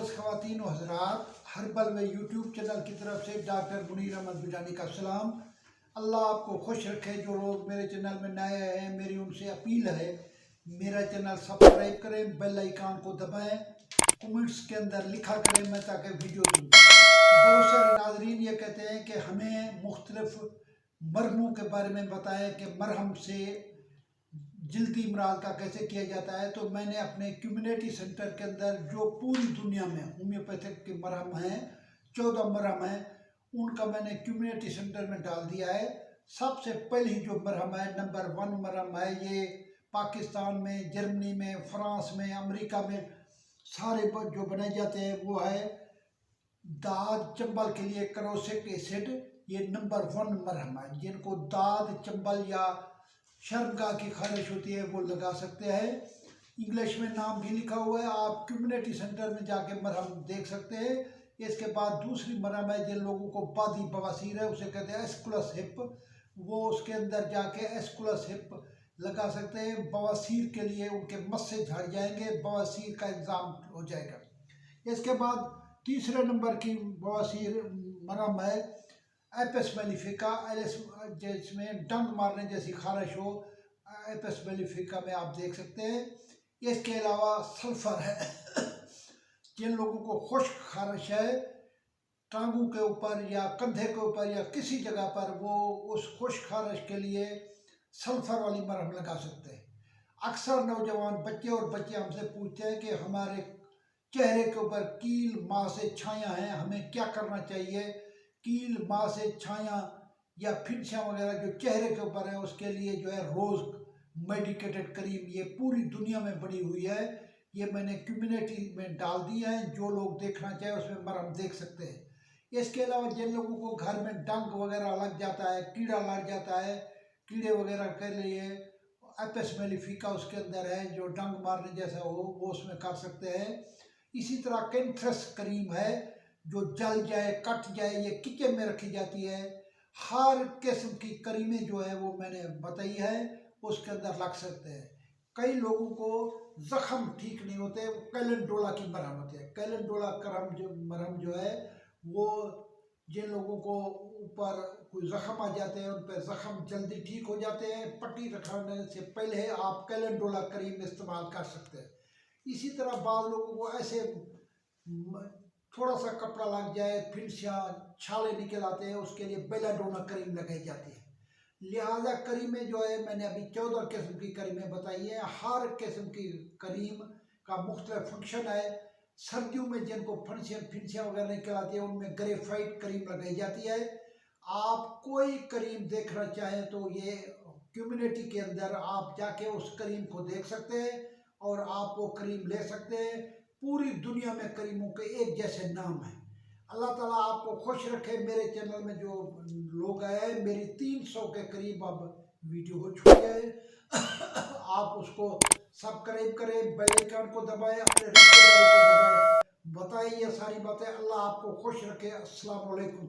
मोअज़्ज़ज़ ख़वातीन व हज़रात, हर्बल में यूट्यूब चैनल की तरफ से डॉक्टर मुनीर अहमद बिजानी का सलाम। अल्लाह आपको खुश रखे। जो लोग मेरे चैनल में नए हैं, मेरी उनसे अपील है, मेरा चैनल सब्सक्राइब करें, बेल आइकन को दबाएं, कमेंट्स के अंदर लिखा करें मैं ताकि वीडियो दूँ। बहुत सारे नाज़रीन ये कहते हैं कि हमें मुख्तलिफ मरहमों के बारे में बताएं कि मरहम से जल्दी इमराज का कैसे किया जाता है। तो मैंने अपने कम्युनिटी सेंटर के अंदर जो पूरी दुनिया में होम्योपैथिक के मरहम हैं, 14 मरहम हैं, उनका मैंने कम्युनिटी सेंटर में डाल दिया है। सबसे पहली जो मरहम है, नंबर 1 मरहम है, ये पाकिस्तान में, जर्मनी में, फ्रांस में, अमेरिका में सारे जो बनाए जाते हैं वो है दाद चंबल के लिए क्रोसिक एसिड। ये नंबर 1 मरहम है। जिनको दाद चंबल या शर्मगाह की खारिश होती है वो लगा सकते हैं। इंग्लिश में नाम भी लिखा हुआ है, आप कम्युनिटी सेंटर में जाके मरहम देख सकते हैं। इसके बाद दूसरी मरहम है जिन लोगों को बादी बवासीर है, उसे कहते हैं एस्कुलस हिप। वो उसके अंदर जाके एस्कुलस हिप लगा सकते हैं। बवासीर के लिए उनके मस्से झड़ जाएंगे, बवासीर का इंतजाम हो जाएगा। इसके बाद तीसरे नंबर की बवासीर मरहम है एपिस मेलिफिका। जिसमें डंग मारने जैसी खारिश हो, एपिस मेलिफिका में आप देख सकते हैं। इसके अलावा सल्फर है। जिन लोगों को खुश्क खारिश है टांगों के ऊपर या कंधे के ऊपर या किसी जगह पर, वो उस खुश्क खारिश के लिए सल्फर वाली मरहम लगा सकते हैं। अक्सर नौजवान बच्चे और बच्चे हमसे पूछते हैं कि हमारे चेहरे के ऊपर कील माँ से छाया हैं, हमें क्या करना चाहिए। कील माँ से छाया या फिनसियाँ वगैरह जो चेहरे के ऊपर है, उसके लिए जो है रोज़ मेडिकेटेड क्रीम ये पूरी दुनिया में बनी हुई है। ये मैंने कम्युनिटी में डाल दी है, जो लोग देखना चाहे उसमें मरहम देख सकते हैं। इसके अलावा जिन लोगों को घर में डंक वगैरह लग जाता है, कीड़ा लग जाता है, कीड़े वगैरह के लिए एपिस मेलिफिका उसके अंदर है, जो डंक मारने जैसा हो वो उसमें कर सकते हैं। इसी तरह कैंथ्रस क्रीम है जो जल जाए कट जाए, ये किचन में रखी जाती है। हर किस्म की क्रीमें जो है वो मैंने बताई है, उसके अंदर लग सकते हैं। कई लोगों को जख्म ठीक नहीं होते, वो कैलेंडोला की मरहम होती है। कैलेंडोला मरहम जो है वो जिन लोगों को ऊपर कोई जख्म आ जाते हैं, उन पर जख्म जल्दी ठीक हो जाते हैं। पट्टी रखने से पहले आप कैलेंडोला क्रीम इस्तेमाल कर सकते हैं। इसी तरह बाद लोगों को ऐसे थोड़ा सा कपड़ा लग जाए, फिनसियाँ छाले निकल आते हैं, उसके लिए बेलाडोना क्रीम लगाई जाती है। लिहाजा क्रीमें जो है मैंने अभी 14 किस्म की क्रीमें बताई है। हर किस्म की क्रीम का मुख्तलिफ फंक्शन है। सर्दियों में जिनको फिनसियाँ वगैरह निकल आती है, उनमें ग्रेफाइट क्रीम लगाई जाती है। आप कोई क्रीम देखना चाहें तो ये कम्युनिटी के अंदर आप जाके उस क्रीम को देख सकते हैं और आप वो क्रीम ले सकते हैं। पूरी दुनिया में करीमों के एक जैसे नाम हैं। अल्लाह ताला आपको खुश रखे। मेरे चैनल में जो लोग आए, मेरी 300 के करीब अब वीडियो हो चुकी है। आप उसको सब्सक्राइब करें, बेल आइकन को दबाएं, अपने रिश्तेदारों को दबाएं, बताएं ये सारी बातें। अल्लाह आपको खुश रखे। अस्सलाम वालेकुम।